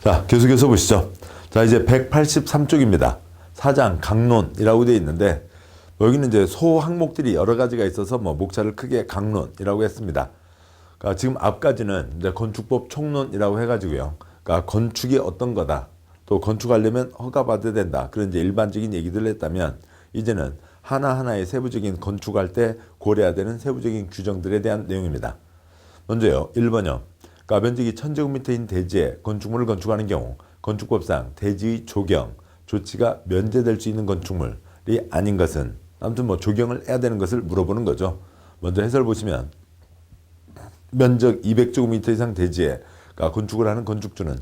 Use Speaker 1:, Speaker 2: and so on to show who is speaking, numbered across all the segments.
Speaker 1: 자, 계속해서 보시죠. 자, 이제 183쪽입니다. 사장 강론이라고 되어 있는데, 여기는 이제 소 항목들이 여러 가지가 있어서 목차를 크게 강론이라고 했습니다. 그러니까 지금 앞까지는 이제 건축법 총론이라고 해가지고요. 그러니까 건축이 어떤 거다. 또 건축하려면 허가받아야 된다. 그런 이제 일반적인 얘기들을 했다면, 이제는 하나하나의 세부적인 건축할 때 고려해야 되는 세부적인 규정들에 대한 내용입니다. 먼저요, 1번요. 그러니까 면적이 1000제곱미터인 대지에 건축물을 건축하는 경우 건축법상 대지의 조경, 조치가 면제될 수 있는 건축물이 아닌 것은, 아무튼 조경을 해야 되는 것을 물어보는 거죠. 먼저 해설 보시면, 면적 200제곱미터 이상 대지에 그러니까 건축을 하는 건축주는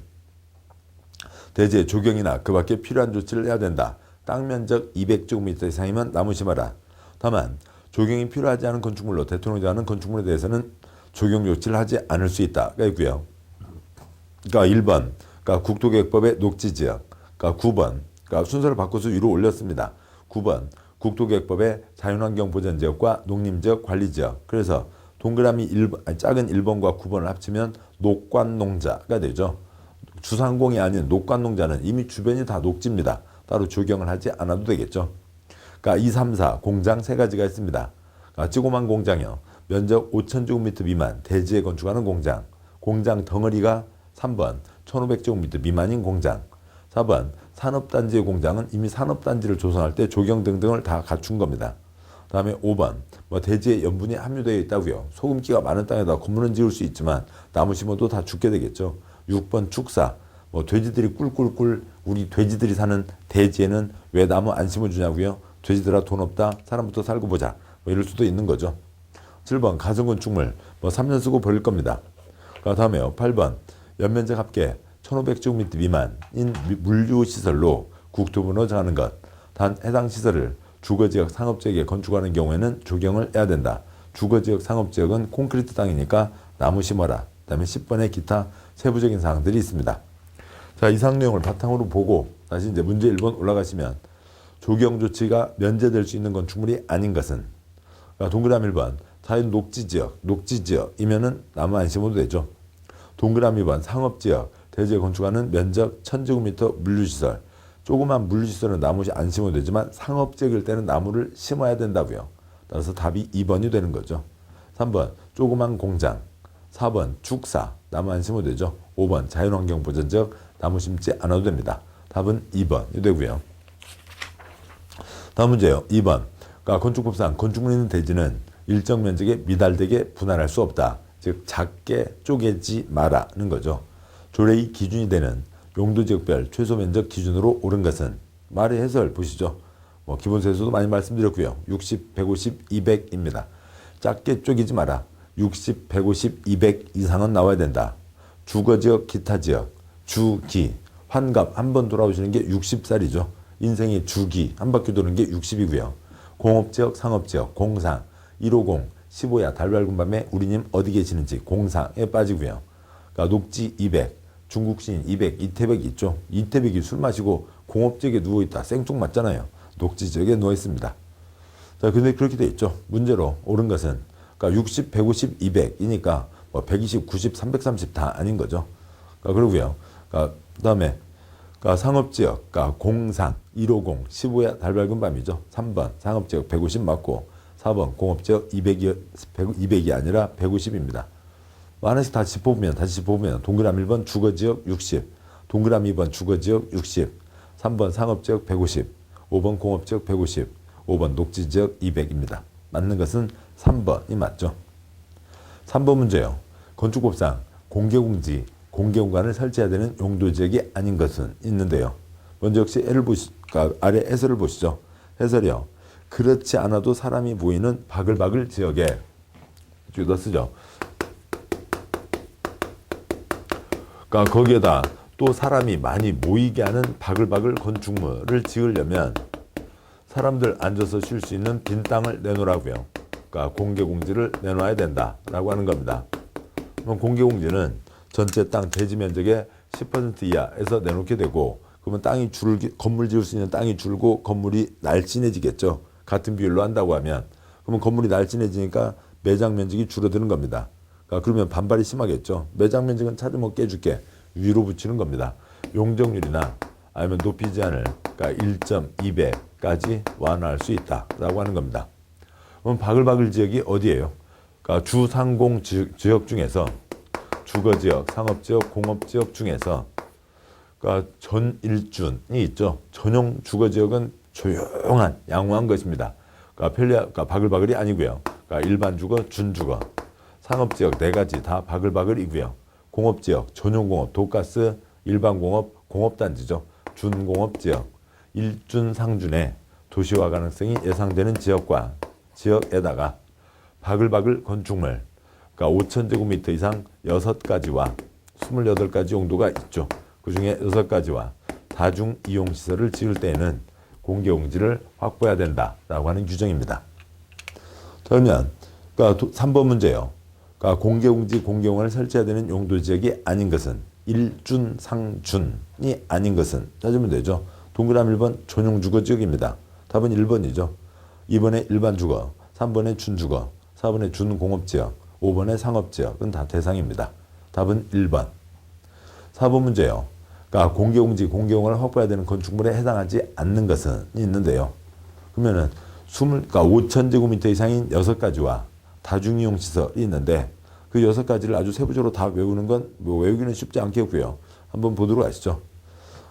Speaker 1: 대지의 조경이나 그 밖에 필요한 조치를 해야 된다. 땅 면적 200제곱미터 이상이면 나무 심어라. 다만 조경이 필요하지 않은 건축물로 대통령이 하는 건축물에 대해서는 조경 조치를 하지 않을 수 있다가 있고요. 그러니까 1번, 그러니까 국토계획법의 녹지지역. 그러니까 9번, 그러니까 순서를 바꿔서 위로 올렸습니다. 9번, 국토계획법의 자연환경보전지역과 농림지역 관리지역. 그래서 동그라미 1번, 작은 1번과 9번을 합치면 녹관농자가 되죠. 주상공이 아닌 녹관농자는 이미 주변이 다 녹지입니다. 따로 조경을 하지 않아도 되겠죠. 그러니까 2, 3, 4 공장 세 가지가 있습니다. 그러니까 조그만 공장이요. 면적 5000제곱미터 미만 대지에 건축하는 공장. 공장 덩어리가 3번 1500제곱미터 미만인 공장. 4번 산업단지의 공장은 이미 산업단지를 조성할 때 조경 등등을 다 갖춘 겁니다. 다음에 5번 대지에 염분이 함유되어 있다고요. 소금기가 많은 땅에다 건물은 지을 수 있지만 나무 심어도 다 죽게 되겠죠. 6번 축사. 돼지들이 꿀꿀꿀 우리 돼지들이 사는 대지에는 왜 나무 안 심어주냐고요. 돼지들아 돈 없다. 사람부터 살고 보자. 이럴 수도 있는 거죠. 7번 가정건축물 3년 쓰고 버릴 겁니다. 그 다음에요. 8번 연면적 합계 1500제곱미터 미만인 물류시설로 국토부로 정하는 것. 단 해당 시설을 주거지역 상업지역에 건축하는 경우에는 조경을 해야 된다. 주거지역 상업지역은 콘크리트 땅이니까 나무 심어라. 그 다음에 10번의 기타 세부적인 사항들이 있습니다. 자, 이상 내용을 바탕으로 보고 다시 이제 문제 1번 올라가시면, 조경 조치가 면제될 수 있는 건축물이 아닌 것은, 그러니까 동그라미 1번 자연 녹지지역, 녹지지역이면은 나무 안 심어도 되죠. 동그라미 2번 상업지역, 대지에 건축하는 면적 1000제곱미터 물류시설. 조그만 물류시설은 나무 안 심어도 되지만 상업지역일 때는 나무를 심어야 된다고요. 따라서 답이 2번이 되는 거죠. 3번 조그만 공장. 4번 축사, 나무 안 심어도 되죠. 5번 자연환경보전지역, 나무 심지 않아도 됩니다. 답은 2번이 되고요. 다음 문제요. 2번. 그러니까 건축법상 건축물 있는 대지는 일정 면적에 미달되게 분할할 수 없다. 즉 작게 쪼개지 마라는 거죠. 조례의 기준이 되는 용도지역별 최소 면적 기준으로 옳은 것은, 말의 해설 보시죠. 기본서에서도 많이 말씀드렸고요. 60, 150, 200입니다. 작게 쪼개지 마라. 60, 150, 200 이상은 나와야 된다. 주거지역, 기타지역, 주기, 환갑 한 번 돌아오시는 게 60살이죠. 인생의 주기 한 바퀴 도는 게 60이고요. 공업지역, 상업지역, 공상, 150, 15야 달 밝은 밤에 우리님 어디 계시는지 공상에 빠지고요. 그러니까 녹지 200, 중국신 200, 이태백이 있죠. 이태백이 술 마시고 공업지역에 누워있다. 생뚱맞잖아요. 녹지지역에 누워있습니다. 자, 근데 그렇게 돼 있죠. 문제로 옳은 것은, 그러니까 60, 150, 200이니까 120, 90, 330 다 아닌 거죠. 그러니까 그러고요. 그러니까 그다음에 그러니까 상업지역, 그러니까 공상 150, 15야 달 밝은 밤이죠. 3번 상업지역 150 맞고, 4번 공업지역 200이 아니라 150입니다. 하나씩 다 짚어보면 동그라미 1번 주거지역 60, 동그라미 2번 주거지역 60, 3번 상업지역 150, 5번 공업지역 150, 5번 녹지지역 200입니다. 맞는 것은 3번이 맞죠. 3번 문제요. 건축법상 공개공지, 공개공간을 설치해야 되는 용도지역이 아닌 것은 있는데요. 먼저 역시 그러니까 아래 해설을 보시죠. 해설이요. 그렇지 않아도 사람이 모이는 바글바글 지역에, 여기다 쓰죠. 그러니까 거기에다 또 사람이 많이 모이게 하는 바글바글 건축물을 지으려면 사람들 앉아서 쉴 수 있는 빈 땅을 내놓으라고요. 그러니까 공개공지를 내놔야 된다라고 하는 겁니다. 그럼 공개공지는 전체 땅 대지 면적의 10% 이하에서 내놓게 되고, 그러면 건물 지을 수 있는 땅이 줄고 건물이 날씬해지겠죠. 같은 비율로 한다고 하면. 그러면 건물이 날씬해지니까 매장 면적이 줄어드는 겁니다. 그러면 반발이 심하겠죠. 매장 면적은 차좀 깨줄게. 위로 붙이는 겁니다. 용적률이나 아니면 높이지 않을 그러니까 1.2배까지 완화할 수 있다라고 하는 겁니다. 그럼 바글바글 지역이 어디예요? 그러니까 주상공 지역 중에서 주거지역, 상업지역, 공업지역 중에서 그러니까 전일준이 있죠. 전용 주거지역은 조용한 양호한 것입니다. 그러니까 바글바글이 아니고요. 그러니까 일반 주거, 준주거, 상업지역 네 가지 다 바글바글이고요. 공업지역, 전용공업, 도가스, 일반공업, 공업단지죠. 준공업지역, 일준상준의 도시화 가능성이 예상되는 지역에다가 바글바글 건축물, 그러니까 5,000제곱미터 이상 6가지와 28가지 용도가 있죠. 그 중에 6가지와 다중 이용시설을 지을 때에는 공개용지를 확보해야 된다라고 하는 규정입니다. 그러면 그러니까 3번 문제요. 그러니까 공개용지, 공개용을 설치해야 되는 용도지역이 아닌 것은 일준상준이 아닌 것은 찾으면 되죠. 동그라미 1번 전용주거지역입니다. 답은 1번이죠. 2번에 일반주거, 3번에 준주거, 4번에 준공업지역, 5번에 상업지역은 다 대상입니다. 답은 1번. 4번 문제요. 그러니까 공개용지, 공개용을 확보해야 되는 건축물에 해당하지 않는 것은 있는데요. 그러면은 그러니까 5,000제곱미터 이상인 6가지와 다중이용시설이 있는데 그 6가지를 아주 세부적으로 다 외우는 건 외우기는 쉽지 않겠고요. 한번 보도록 하시죠.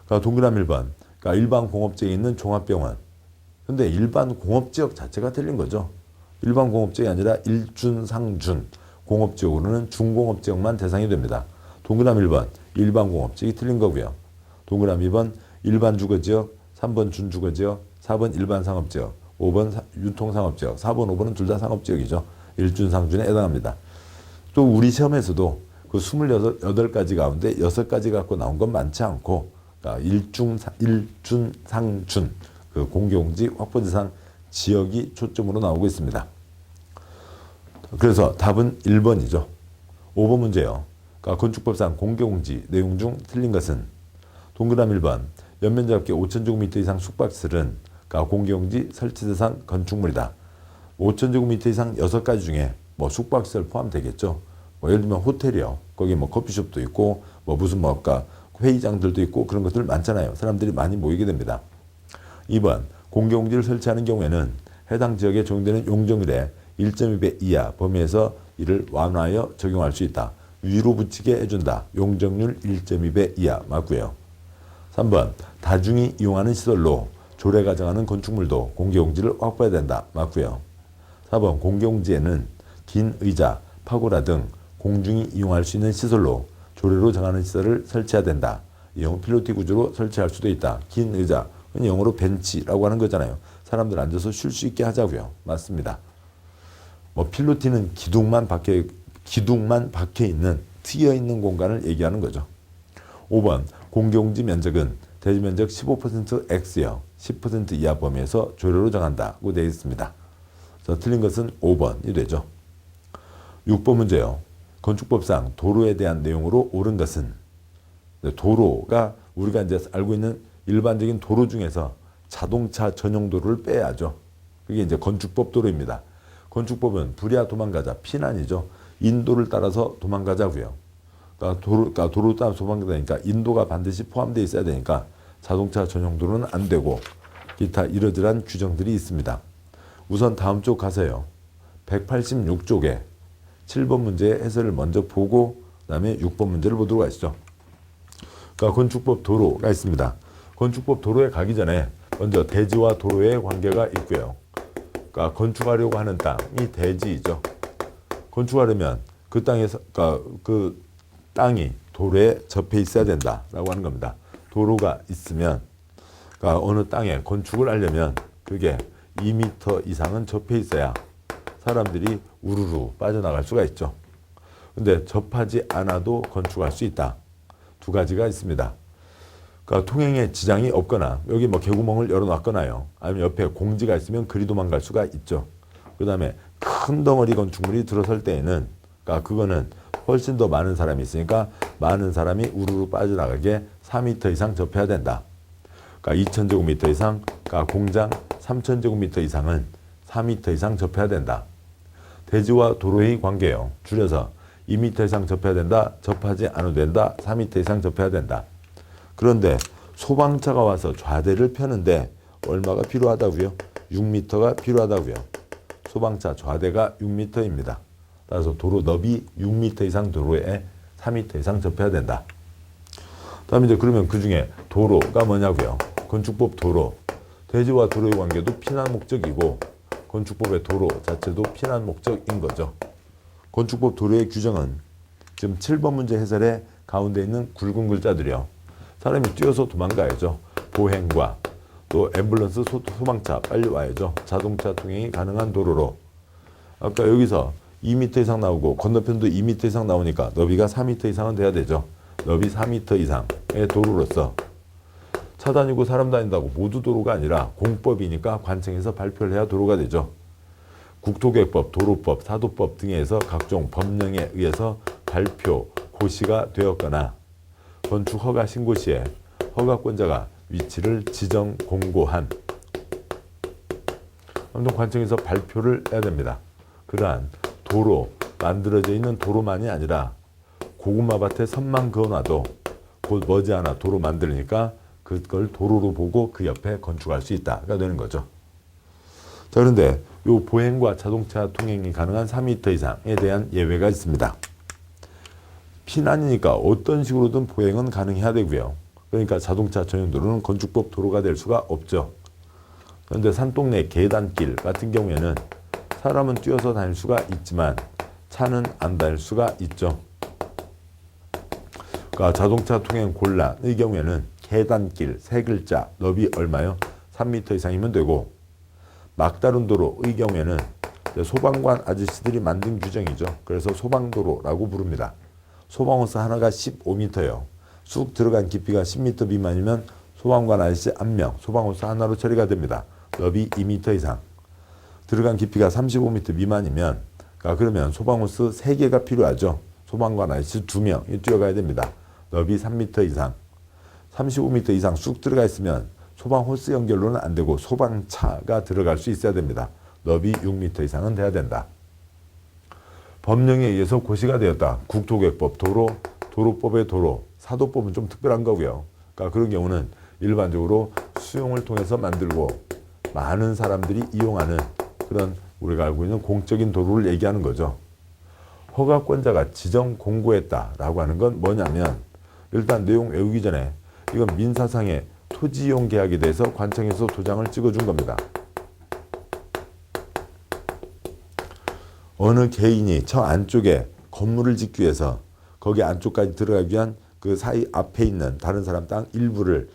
Speaker 1: 그러니까 동그라미 1번. 그러니까 일반 공업지역에 있는 종합병원. 근데 일반 공업지역 자체가 틀린 거죠. 일반 공업지역이 아니라 일준상준. 공업지역으로는 중공업지역만 대상이 됩니다. 동그라미 1번. 일반 공업지역이 틀린 거고요. 동그라미 2번. 일반 주거지역. 3번 준주거지역. 4번 일반 상업지역. 5번 유통상업지역. 4번, 5번은 둘 다 상업지역이죠. 일준상준에 해당합니다. 또 우리 시험에서도 그 28가지 가운데 6가지 갖고 나온 건 많지 않고 그러니까 일준상준 그 공개용지 확보대상 지역이 초점으로 나오고 있습니다. 그래서 답은 1번이죠. 5번 문제요. 그러니까 건축법상 공개용지 내용 중 틀린 것은 동그라미 1번 연면적이 5,000제곱미터 이상 숙박시설은 그러니까 공개용지 설치 대상 건축물이다. 5,000제곱미터 이상 6가지 중에 뭐 숙박시설 포함되겠죠. 뭐 예를 들면 호텔이요. 거기 뭐 커피숍도 있고 뭐 무슨 뭐까 회의장들도 있고 그런 것들 많잖아요. 사람들이 많이 모이게 됩니다. 2번 공개용지를 설치하는 경우에는 해당 지역에 적용되는 용적률의 1.2배 이하 범위에서 이를 완화하여 적용할 수 있다. 위로 붙이게 해준다. 용적률 1.2배 이하 맞고요. 3번 다중이 이용하는 시설로 조례 가정하는 건축물도 공개용지를 확보해야 된다. 맞고요. 4번 공개용지에는 긴 의자, 파고라 등 공중이 이용할 수 있는 시설로 조례로 정하는 시설을 설치해야 된다. 이 경우 필로티 구조로 설치할 수도 있다. 긴 의자, 영어로 벤치라고 하는 거잖아요. 사람들 앉아서 쉴 수 있게 하자고요. 맞습니다. 뭐 필로티는 기둥만 박혀 있는 트여 있는 공간을 얘기하는 거죠. 5번 공개용지 면적은 대지 면적 15% X여 10% 이하 범위에서 조례로 정한다고 되어 있습니다. 그래서 틀린 것은 5번이 되죠. 6번 문제요. 건축법상 도로에 대한 내용으로 옳은 것은 도로가 우리가 이제 알고 있는 일반적인 도로 중에서 자동차 전용 도로를 빼야죠. 그게 이제 건축법 도로입니다. 건축법은 불이야 도망가자 피난이죠. 인도를 따라서 도망가자고요. 그러니까 도로 따라 도망가니까 인도가 반드시 포함되어 있어야 되니까 자동차 전용 도로는 안 되고 기타 이러저러한 규정들이 있습니다. 우선 다음 쪽 가세요. 186쪽에 7번 문제의 해설을 먼저 보고 그다음에 6번 문제를 보도록 하시죠. 그러니까 건축법 도로가 있습니다. 건축법 도로에 가기 전에 먼저 대지와 도로의 관계가 있고요. 그러니까 건축하려고 하는 땅이 대지이죠. 건축하려면 그 땅에서 그러니까 그 땅이 도로에 접해 있어야 된다라고 하는 겁니다. 도로가 있으면 그러니까 어느 땅에 건축을 하려면 그게 2m 이상은 접해 있어야 사람들이 우르르 빠져나갈 수가 있죠. 근데 접하지 않아도 건축할 수 있다. 두 가지가 있습니다. 그러니까 통행에 지장이 없거나 여기 뭐 개구멍을 열어놨거나요. 아니면 옆에 공지가 있으면 그리 도망갈 수가 있죠. 그 다음에 큰 덩어리 건축물이 들어설 때에는 그러니까 그거는 훨씬 더 많은 사람이 있으니까 많은 사람이 우르르 빠져나가게 4m 이상 접해야 된다. 그러니까 2,000제곱미터 이상, 그러니까 공장 3,000제곱미터 이상은 4m 이상 접해야 된다. 대지와 도로의 관계요. 줄여서 2m 이상 접해야 된다. 접하지 않아도 된다. 4m 이상 접해야 된다. 그런데 소방차가 와서 좌대를 펴는데 얼마가 필요하다고요? 6m가 필요하다고요. 소방차 좌대가 6m입니다. 따라서 도로 너비 6m 이상 도로에 4m 이상 접해야 된다. 다음에 이제 그러면 그 중에 도로가 뭐냐고요? 건축법 도로. 대지와 도로의 관계도 피난 목적이고 건축법의 도로 자체도 피난 목적인 거죠. 건축법 도로의 규정은 지금 7번 문제 해설에 가운데 있는 굵은 글자들이요. 사람이 뛰어서 도망가야죠. 보행과 또 앰뷸런스 소방차 빨리 와야죠. 자동차 통행이 가능한 도로로. 아까 여기서 2m 이상 나오고 건너편도 2m 이상 나오니까 너비가 4m 이상은 돼야 되죠. 너비 4m 이상의 도로로서 차 다니고 사람 다닌다고 모두 도로가 아니라 공법이니까 관청에서 발표를 해야 도로가 되죠. 국토계획법, 도로법, 사도법 등에서 각종 법령에 의해서 발표, 고시가 되었거나 건축 허가 신고 시에 허가권자가 위치를 지정 공고한 아무튼 관청에서 발표를 해야 됩니다. 그러한 도로, 만들어져 있는 도로만이 아니라 고구마밭에 선만 그어놔도 곧 머지않아 도로 만들니까 그걸 도로로 보고 그 옆에 건축할 수 있다가 되는 거죠. 자, 그런데 요 보행과 자동차 통행이 가능한 4m 이상에 대한 예외가 있습니다. 피난이니까 어떤 식으로든 보행은 가능해야 되고요. 그러니까 자동차 전용 도로는 건축법 도로가 될 수가 없죠. 그런데 산동네 계단길 같은 경우에는 사람은 뛰어서 다닐 수가 있지만 차는 안 다닐 수가 있죠. 그러니까 자동차 통행 곤란의 경우에는 계단길 세 글자 너비 얼마요? 3m 이상이면 되고 막다른 도로의 경우에는 소방관 아저씨들이 만든 규정이죠. 그래서 소방도로라고 부릅니다. 소방호스 하나가 15m예요. 쑥 들어간 깊이가 10m 미만이면 소방관 아저씨 1명, 소방호스 하나로 처리가 됩니다. 너비 2m 이상. 들어간 깊이가 35m 미만이면 그러면 소방호스 3개가 필요하죠. 소방관 아저씨 2명이 뛰어가야 됩니다. 너비 3m 이상. 35m 이상 쑥 들어가 있으면 소방호스 연결로는 안 되고 소방차가 들어갈 수 있어야 됩니다. 너비 6m 이상은 돼야 된다. 법령에 의해서 고시가 되었다. 국토계획법, 도로법의 도로, 사도법은 좀 특별한 거고요. 그러니까 그런 경우는 일반적으로 수용을 통해서 만들고 많은 사람들이 이용하는 그런 우리가 알고 있는 공적인 도로를 얘기하는 거죠. 허가권자가 지정 공고했다라고 하는 건 뭐냐면 일단 내용 외우기 전에 이건 민사상의 토지이용 계약에 대해서 관청에서 도장을 찍어준 겁니다. 어느 개인이 저 안쪽에 건물을 짓기 위해서 거기 안쪽까지 들어가기 위한 그 사이 앞에 있는 다른 사람 땅 일부를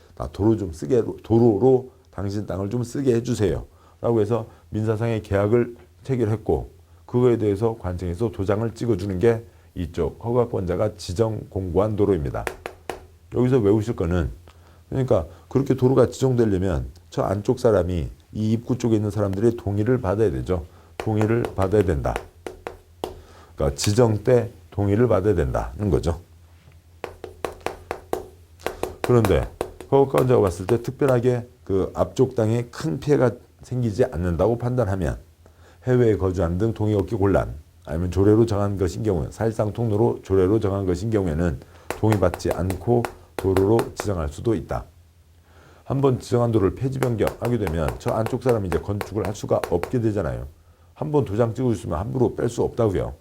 Speaker 1: 도로로 당신 땅을 좀 쓰게 해주세요. 라고 해서 민사상의 계약을 체결했고 그거에 대해서 관청에서 도장을 찍어주는 게 이쪽 허가권자가 지정 공고한 도로입니다. 여기서 외우실 거는 그러니까 그렇게 도로가 지정되려면 저 안쪽 사람이 이 입구 쪽에 있는 사람들의 동의를 받아야 되죠. 동의를 받아야 된다. 그러니까 지정 때 동의를 받아야 된다는 거죠. 그런데 허가권자가 봤을 때 특별하게 그 앞쪽 땅에 큰 피해가 생기지 않는다고 판단하면 해외에 거주하는 등 동의 얻기 곤란 아니면 조례로 정한 것인 경우 사실상 통로로 조례로 정한 것인 경우에는 동의받지 않고 도로로 지정할 수도 있다. 한번 지정한 도로를 폐지 변경하게 되면 저 안쪽 사람이 이제 건축을 할 수가 없게 되잖아요. 한번 도장 찍어주시면 함부로 뺄 수 없다고요.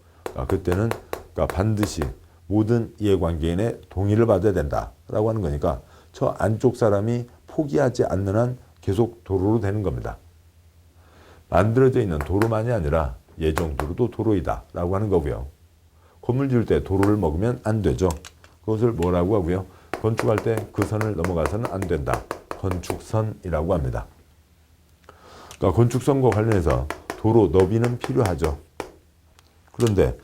Speaker 1: 그때는 반드시 모든 이해관계인의 동의를 받아야 된다라고 하는 거니까 저 안쪽 사람이 포기하지 않는 한 계속 도로로 되는 겁니다. 만들어져 있는 도로만이 아니라 예정도로도 도로이다라고 하는 거고요. 건물 지을 때 도로를 먹으면 안 되죠. 그것을 뭐라고 하고요? 건축할 때 그 선을 넘어가서는 안 된다. 건축선이라고 합니다. 그러니까 건축선과 관련해서 도로 너비는 필요하죠. 그런데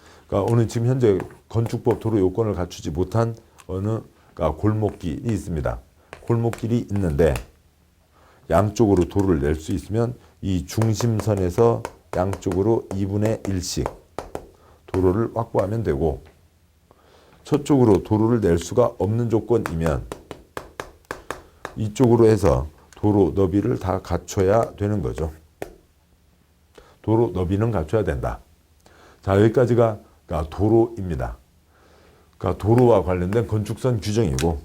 Speaker 1: 오늘 지금 현재 건축법 도로 요건을 갖추지 못한 어느 골목길이 있습니다. 골목길이 있는데 양쪽으로 도로를 낼 수 있으면 이 중심선에서 양쪽으로 2분의 1씩 도로를 확보하면 되고 저쪽으로 도로를 낼 수가 없는 조건이면 이쪽으로 해서 도로 너비를 다 갖춰야 되는 거죠. 도로 너비는 갖춰야 된다. 자, 여기까지가 도로입니다. 그러니까 도로와 관련된 건축선 규정이고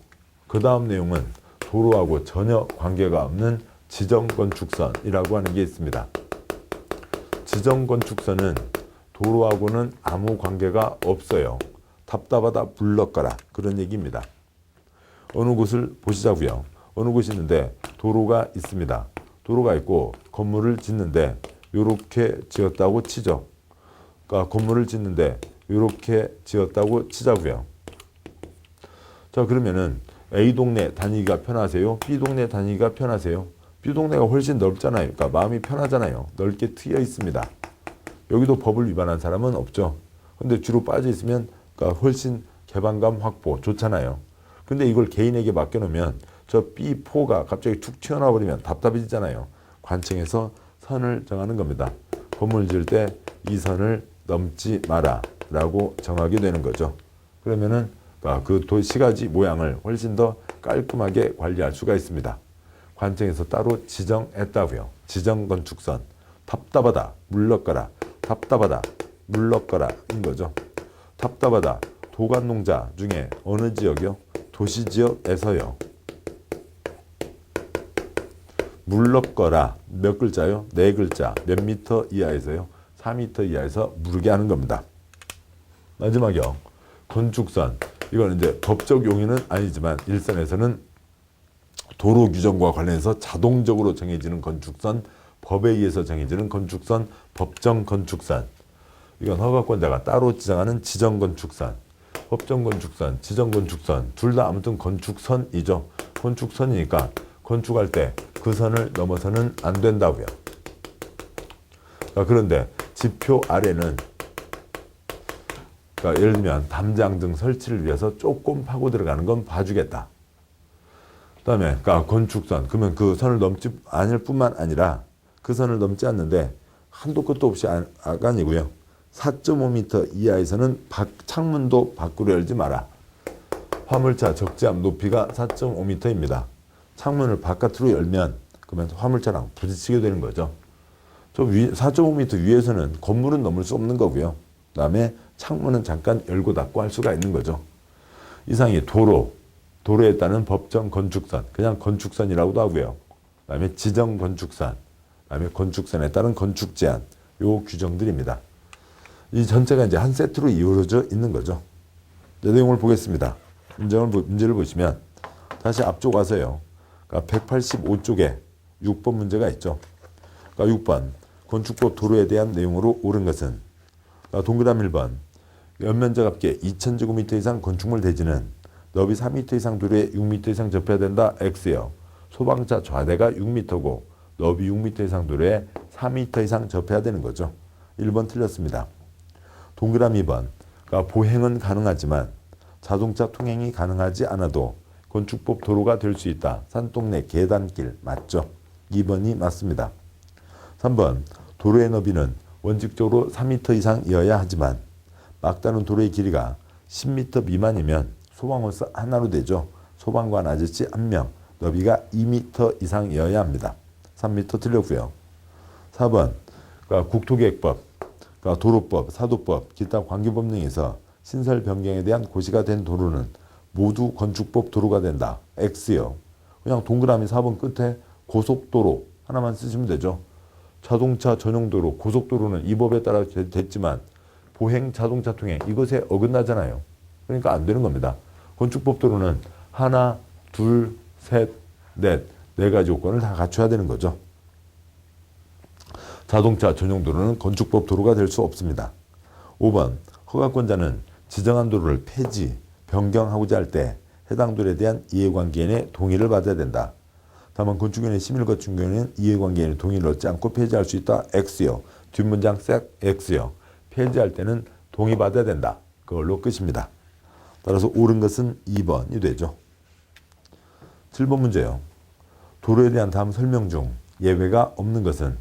Speaker 1: 그 다음 내용은 도로하고 전혀 관계가 없는 지정건축선이라고 하는 게 있습니다. 지정건축선은 도로하고는 아무 관계가 없어요. 답답하다 물러가라 그런 얘기입니다. 어느 곳을 보시자고요. 어느 곳이 있는데 도로가 있습니다. 도로가 있고 건물을 짓는데 이렇게 지었다고 치죠. 그러니까 건물을 짓는데 이렇게 지었다고 치자고요. 자, 그러면은 A 동네 다니기가 편하세요? B 동네 다니기가 편하세요? B 동네가 훨씬 넓잖아요. 그러니까 마음이 편하잖아요. 넓게 트여 있습니다. 여기도 법을 위반한 사람은 없죠. 근데 뒤로 빠져 있으면 그러니까 훨씬 개방감 확보 좋잖아요. 근데 이걸 개인에게 맡겨놓으면 저 B4가 갑자기 툭 튀어나와 버리면 답답해지잖아요. 관청에서 선을 정하는 겁니다. 건물 지을 때 이 선을 넘지 마라 라고 정하게 되는 거죠. 그러면은 그 도시가지 모양을 훨씬 더 깔끔하게 관리할 수가 있습니다. 관청에서 따로 지정했다고요. 지정건축선. 답답하다 물러가라. 답답하다 물러가라 인 거죠. 답답하다 도관농자 중에 어느 지역이요? 도시지역에서요. 물러가라 몇 글자요? 네 글자. 몇 미터 이하에서요? 4미터 이하에서 무르게 하는 겁니다. 마지막이요. 건축선. 이건 이제 법적 용의는 아니지만 일선에서는 도로 규정과 관련해서 자동적으로 정해지는 건축선, 법에 의해서 정해지는 건축선, 법정 건축선. 이건 허가권자가 따로 지정하는 지정 건축선, 법정 건축선, 지정 건축선 둘 다 아무튼 건축선이죠. 건축선이니까 건축할 때 그 선을 넘어서는 안 된다고요. 그런데 지표 아래는 그러니까 예를 들면 담장 등 설치를 위해서 조금 파고 들어가는 건 봐주겠다. 그다음에 그러니까 건축선 그러면 그 선을 넘지 않을 뿐만 아니라 그 선을 넘지 않는데 한도 끝도 없이 아간이고요. 4.5m 이하에서는 창문도 밖으로 열지 마라. 화물차 적재함 높이가 4.5m입니다. 창문을 바깥으로 열면 그러면 화물차랑 부딪히게 되는 거죠. 저 4.5m 위에서는 건물은 넘을 수 없는 거고요. 그다음에 창문은 잠깐 열고 닫고 할 수가 있는 거죠. 이상이 도로에 따른 법정 건축선, 그냥 건축선이라고도 하고요. 그다음에 지정 건축선, 그다음에 건축선에 따른 건축 제한, 요 규정들입니다. 이 전체가 이제 한 세트로 이루어져 있는 거죠. 내용을 보겠습니다. 문제를 보시면 다시 앞쪽 와서요. 그러니까 185쪽에 6번 문제가 있죠. 그러니까 6번 건축법 도로에 대한 내용으로 옳은 것은 그러니까 동그라미 1번 연면적 합계 2000제곱미터 이상 건축물 대지는 너비 4m 이상 도로에 6m 이상 접해야 된다. X요. 소방차 좌대가 6m고 너비 6m 이상 도로에 4m 이상 접해야 되는 거죠. 1번 틀렸습니다. 동그라미 2번 그러니까 보행은 가능하지만 자동차 통행이 가능하지 않아도 건축법 도로가 될 수 있다. 산동네 계단길 맞죠? 2번이 맞습니다. 3번 도로의 너비는 원칙적으로 3m 이상이어야 하지만 막다른 도로의 길이가 10m 미만이면 소방호스 하나로 되죠. 소방관 아저씨 1명, 너비가 2m 이상이어야 합니다. 3m 틀렸고요. 4번 그러니까 국토계획법, 그러니까 도로법, 사도법, 기타 관계법 등에서 신설 변경에 대한 고시가 된 도로는 모두 건축법 도로가 된다. X요. 그냥 동그라미 4번 끝에 고속도로 하나만 쓰시면 되죠. 자동차 전용도로, 고속도로는 이 법에 따라 됐지만 보행 자동차 통행 이것에 어긋나잖아요. 그러니까 안 되는 겁니다. 건축법 도로는 하나, 둘, 셋, 넷, 네 가지 요건을 다 갖춰야 되는 거죠. 자동차 전용도로는 건축법 도로가 될 수 없습니다. 5번 허가권자는 지정한 도로를 폐지, 변경하고자 할 때 해당 도로에 대한 이해관계인의 동의를 받아야 된다. 다만 건축위원회 심의건축위원회는 이해관계인의 동의를 얻지 않고 폐지할 수 있다. X요. 뒷문장 색 X요. 폐지할 때는 동의받아야 된다. 그걸로 끝입니다. 따라서 옳은 것은 2번이 되죠. 7번 문제요. 도로에 대한 다음 설명 중 예외가 없는 것은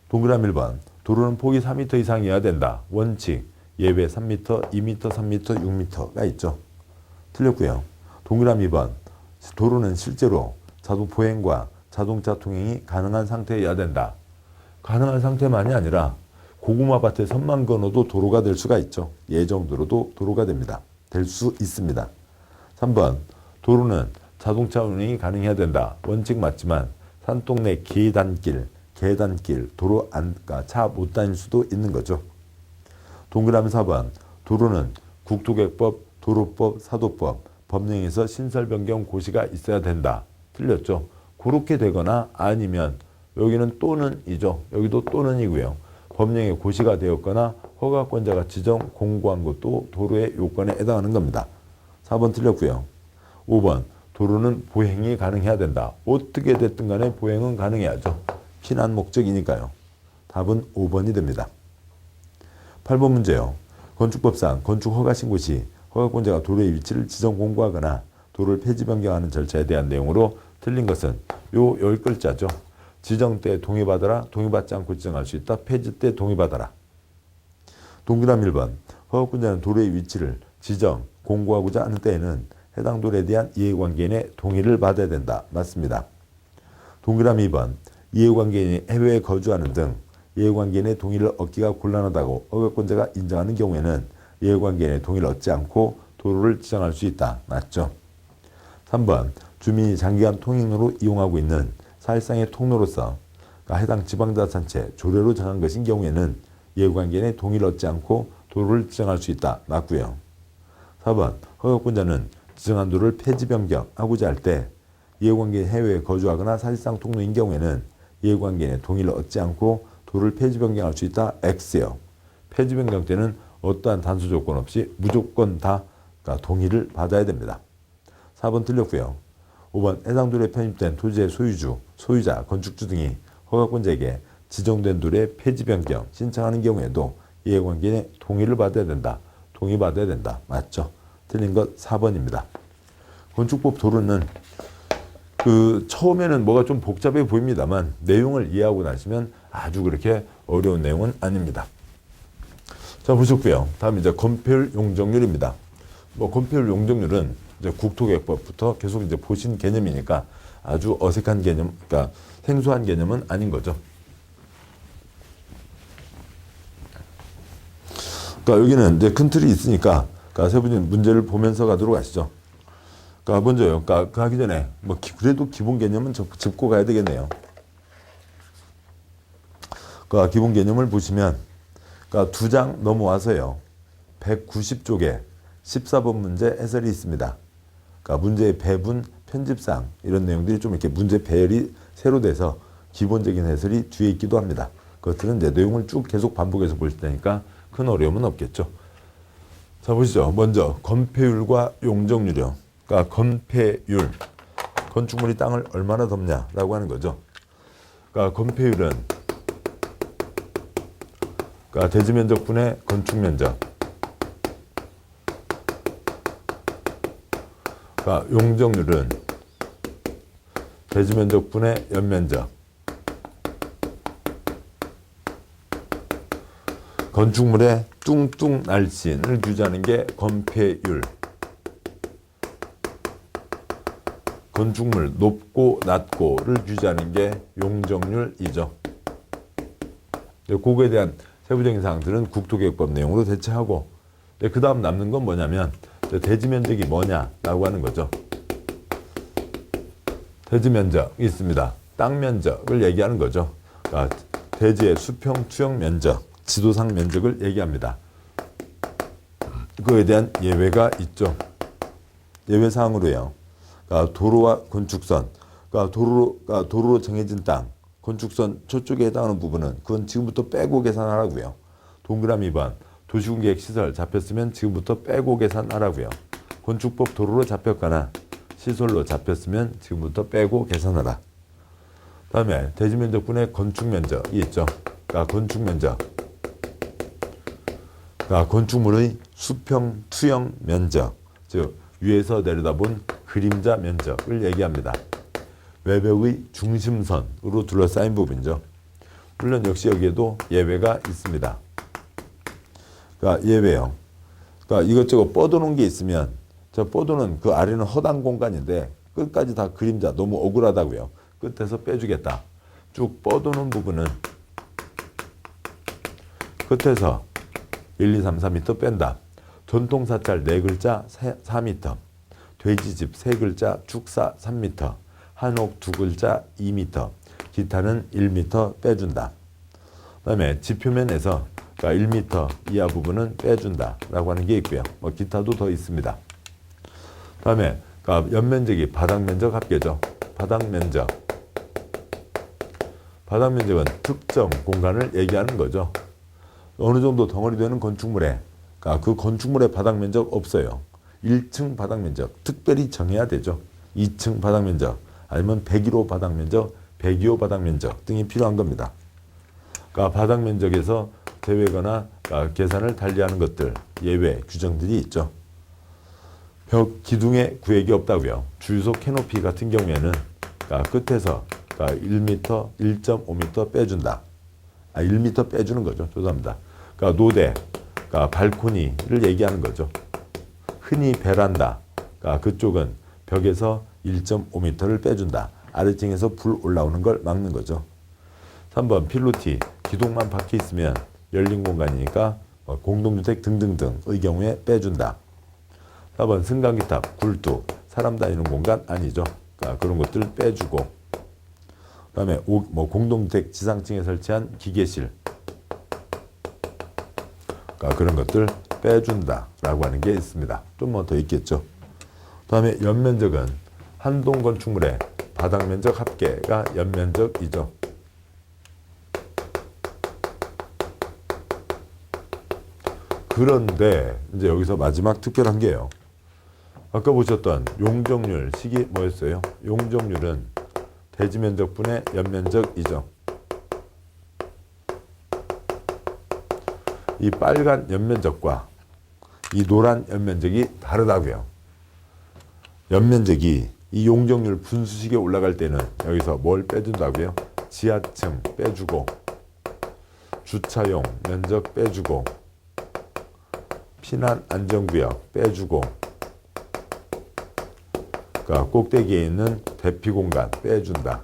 Speaker 1: 동그라미 1번 도로는 폭이 4m 이상이어야 된다. 원칙 예외 3m, 2m, 3m, 6m가 있죠. 틀렸고요. 동그라미 2번 도로는 실제로 보행과 자동차 통행이 가능한 상태여야 된다. 가능한 상태만이 아니라 고구마 밭에 선만 그어도 도로가 될 수가 있죠. 예정도로도 도로가 됩니다. 될 수 있습니다. 3번 도로는 자동차 운행이 가능해야 된다. 원칙 맞지만 산동 내 계단길, 도로 안가 차 못 다닐 수도 있는 거죠. 동그라미 4번. 도로는 국토계획법, 도로법, 사도법, 법령에서 신설 변경 고시가 있어야 된다. 틀렸죠. 그렇게 되거나 아니면 여기는 또는이죠. 여기도 또는이고요. 법령에 고시가 되었거나 허가권자가 지정 공고한 것도 도로의 요건에 해당하는 겁니다. 4번 틀렸고요. 5번. 도로는 보행이 가능해야 된다. 어떻게 됐든 간에 보행은 가능해야죠. 피난 목적이니까요. 답은 5번이 됩니다. 8번 문제요. 건축법상 건축 허가 신고 시 허가권자가 도로의 위치를 지정 공고하거나 도로를 폐지 변경하는 절차에 대한 내용으로 틀린 것은 요 10글자죠. 지정 때 동의받아라. 동의받지 않고 지정할 수 있다. 폐지 때 동의받아라. 동그라미 1번. 허가권자는 도로의 위치를 지정, 공고하고자 하는 때에는 해당 도로에 대한 이해관계인의 동의를 받아야 된다. 맞습니다. 동그라미 2번. 이해관계인이 해외에 거주하는 등 이해관계인의 동의를 얻기가 곤란하다고 허가권자가 인정하는 경우에는 이해관계인의 동의를 얻지 않고 도로를 지정할 수 있다. 맞죠? 3번. 주민이 장기간 통행로로 이용하고 있는 사실상의 통로로서 해당 지방자치단체 조례로 정한 것인 경우에는 이해관계인의 동의를 얻지 않고 도로를 지정할 수 있다. 맞고요. 4번. 허가권자는 지정한 도로를 폐지 변경하고자 할 때 이해관계인 해외에 거주하거나 사실상 통로인 경우에는 이해관계인의 동의를 얻지 않고 도로를 폐지 변경할 수 있다. X요. 폐지 변경 때는 어떠한 단수 조건 없이 무조건 다 동의를 받아야 됩니다. 4번 틀렸고요. 5번. 해당 도로에 편입된 토지의 소유주, 소유자, 건축주 등이 허가권자에게 지정된 도로의 폐지 변경 신청하는 경우에도 이해관계인의 동의를 받아야 된다. 동의받아야 된다. 맞죠? 틀린 것 4번입니다. 건축법 도로는 처음에는 뭐가 좀 복잡해 보입니다만 내용을 이해하고 나시면 아주 그렇게 어려운 내용은 아닙니다. 자, 보셨고요. 다음 이제 건폐율 용적률입니다. 건폐율 용적률은 이제 국토계획법부터 계속 이제 보신 개념이니까 아주 어색한 개념, 그러니까 생소한 개념은 아닌 거죠. 그러니까 여기는 이제 큰 틀이 있으니까 세분이 문제를 보면서 가도록 하시죠. 그러니까 먼저요. 그러니까 하기 전에 그래도 기본 개념은 짚고 가야 되겠네요. 그러니까 기본 개념을 보시면 그러니까 2장 넘어와서요. 190쪽에 14번 문제 해설이 있습니다. 그러니까 문제의 배분, 편집상 이런 내용들이 좀 이렇게 문제 배열이 새로 돼서 기본적인 해설이 뒤에 있기도 합니다. 그것들은 이제 내용을 쭉 계속 반복해서 보실 테니까 큰 어려움은 없겠죠. 자, 보시죠. 먼저 건폐율과 용적률이요. 그러니까 건폐율, 건축물이 땅을 얼마나 덮냐라고 하는 거죠. 그러니까 건폐율은 그러니까 대지면적분의 건축면적, 그러니까 용적률은 대지면적분의 연면적, 건축물의 뚱뚱 날씬을 유지하는 게 건폐율, 건축물 높고 낮고를 유지하는 게 용적률이죠. 그거에 대한 세부적인 사항들은 국토계획법 내용으로 대체하고, 그 다음 남는 건 뭐냐면 대지면적이 뭐냐라고 하는 거죠. 대지면적이 있습니다. 땅면적을 얘기하는 거죠. 그러니까 대지의 수평, 투영 면적, 지도상 면적을 얘기합니다. 그거에 대한 예외가 있죠. 예외사항으로요. 그러니까 도로와 건축선, 그러니까 도로로 정해진 땅, 건축선 저쪽에 해당하는 부분은 그건 지금부터 빼고 계산하라고요. 동그라미 2번. 도시군계획 시설 잡혔으면 지금부터 빼고 계산하라고요. 건축법 도로로 잡혔거나 시설로 잡혔으면 지금부터 빼고 계산하라. 다음에 대지면적분의 건축면적이 있죠. 그러니까 건축면적, 그러니까 건축물의 수평, 투영 면적, 즉 위에서 내려다본 그림자 면적을 얘기합니다. 외벽의 중심선으로 둘러싸인 부분이죠. 물론 역시 여기에도 예외가 있습니다. 그러니까 예외요. 그러니까 이것저것 뻗어놓은 게 있으면 저 뻗어놓은 그 아래는 허당 공간인데 끝까지 다 그림자 너무 억울하다고요. 끝에서 빼주겠다. 쭉 뻗어놓은 부분은 끝에서 1, 2, 3, 4m 뺀다. 전통사찰 4글자 4m. 돼지집 3글자 축사 3m, 한옥 2글자 2m, 기타는 1m 빼준다. 그 다음에 지표면에서 그러니까 1m 이하 부분은 빼준다 라고 하는 게 있고요. 뭐 기타도 더 있습니다. 그 다음에 그러니까 연면적이 바닥면적 합계죠. 바닥면적은 특정 공간을 얘기하는 거죠. 어느 정도 덩어리 되는 건축물에 그러니까 그 건축물의 바닥면적 없어요. 1층 바닥면적 특별히 정해야 되죠. 2층 바닥면적 아니면 101호 바닥면적, 102호 바닥면적 등이 필요한 겁니다. 그러니까 바닥면적에서 제외거나 그러니까 계산을 달리하는 것들 예외 규정들이 있죠. 벽 기둥에 구획이 없다고요. 주유소 캐노피 같은 경우에는 그러니까 끝에서 그러니까 1m, 1.5m 빼준다. 1m 빼주는 거죠. 죄송합니다. 그러니까 노대, 그러니까 발코니를 얘기하는 거죠. 흔히 베란다, 그러니까 그쪽은 벽에서 1.5m를 빼준다. 아래층에서 불 올라오는 걸 막는 거죠. 3번 필로티, 기둥만 박혀 있으면 열린 공간이니까 공동주택 등등등의 경우에 빼준다. 4번 승강기탑, 굴뚝, 사람 다니는 공간 아니죠. 그러니까 그런 것들 빼주고. 그 다음에 공동주택 지상층에 설치한 기계실, 그러니까 그런 것들 빼준다라고 하는 게 있습니다. 좀 더 있겠죠. 그 다음에 연면적은 한동 건축물의 바닥면적 합계가 연면적이죠. 그런데 이제 여기서 마지막 특별한 게요. 아까 보셨던 용적률 식이 뭐였어요? 용적률은 대지면적분의 연면적이죠. 이 빨간 연면적과 이 노란 연면적이 다르다고요. 연면적이 이 용적률 분수식에 올라갈 때는 여기서 뭘 빼준다고요? 지하층 빼주고, 주차용 면적 빼주고, 피난 안전구역 빼주고, 그러니까 꼭대기에 있는 대피 공간 빼준다.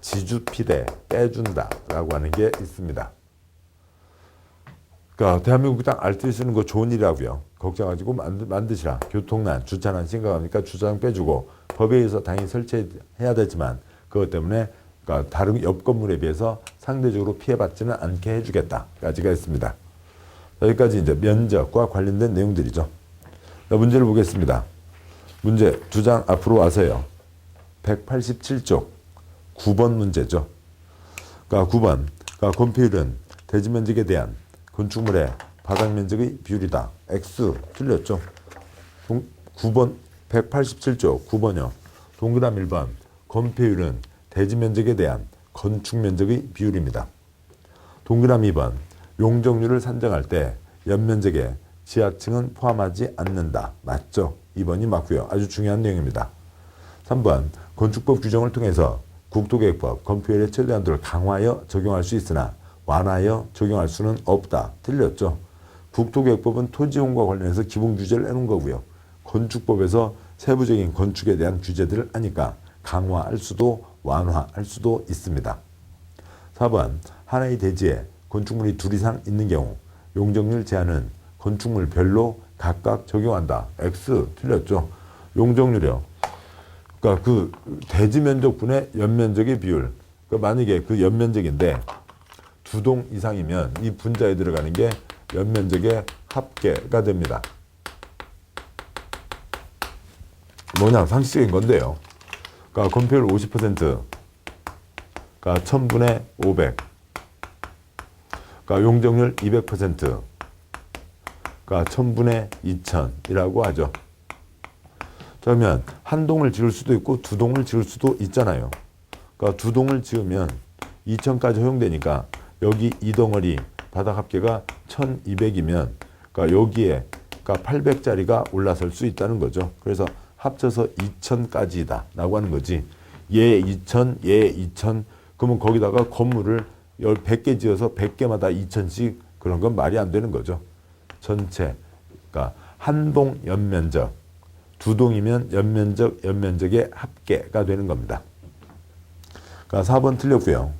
Speaker 1: 지주피대 빼준다 라고 하는 게 있습니다. 그러니까 대한민국 땅 알뜰 쓰는 거 좋은 일이라고요. 걱정하시고 만드시라. 교통난, 주차난 심각하니까 주차장 빼주고 법에 의해서 당연히 설치해야 되지만 그것 때문에 그러니까 다른 옆 건물에 비해서 상대적으로 피해받지는 않게 해주겠다까지가 있습니다. 여기까지 이제 면적과 관련된 내용들이죠. 문제를 보겠습니다. 문제 2장 앞으로 와서요. 187쪽 9번 문제죠. 그러니까 9번 그러니까 건폐율은 대지면적에 대한 건축물의 바닥면적의 비율이다. X 틀렸죠. 9번 187쪽 9번이요. 동그라미 1번 건폐율은 대지면적에 대한 건축면적의 비율입니다. 동그라미 2번 용적률을 산정할 때 연면적에 지하층은 포함하지 않는다. 맞죠? 2번이 맞고요. 아주 중요한 내용입니다. 3번 건축법 규정을 통해서 국토계획법 건폐율의 최대 한도를 강화하여 적용할 수 있으나 완화하여 적용할 수는 없다. 틀렸죠? 국토계획법은 토지용과 관련해서 기본 규제를 내놓은 거고요. 건축법에서 세부적인 건축에 대한 규제들을 하니까 강화할 수도 완화할 수도 있습니다. 4번 하나의 대지에 건축물이 2 이상 있는 경우 용적률 제한은 건축물별로 각각 적용한다. X 틀렸죠. 용적률이요. 그러니까 그 대지 면적분의 연면적의 비율. 그러니까 만약에 그 연면적인데 2동 이상이면 이 분자에 들어가는 게 연면적의 합계가 됩니다. 뭐냐 상식적인 건데요. 그러니까 건폐율 50%, 그러니까 1000분의 500, 그러니까 용적률 200%, 그러니까 1000분의 2000이라고 하죠. 그러면 한 동을 지을 수도 있고 2동을 지을 수도 있잖아요. 그러니까 2동을 지으면 2000까지 허용되니까 여기 이 덩어리 바닥 합계가 1200이면 그러니까 여기에 그러니까 800짜리가 올라설 수 있다는 거죠. 그래서 합쳐서 2000까지다 라고 하는 거지. 얘 2000, 얘 2000 그러면 거기다가 건물을 100개 지어서 100개마다 2000씩 그런 건 말이 안 되는 거죠. 전체 그러니까 한 동 연면적 2동이면 연면적의 합계가 되는 겁니다. 그러니까 4번 틀렸고요.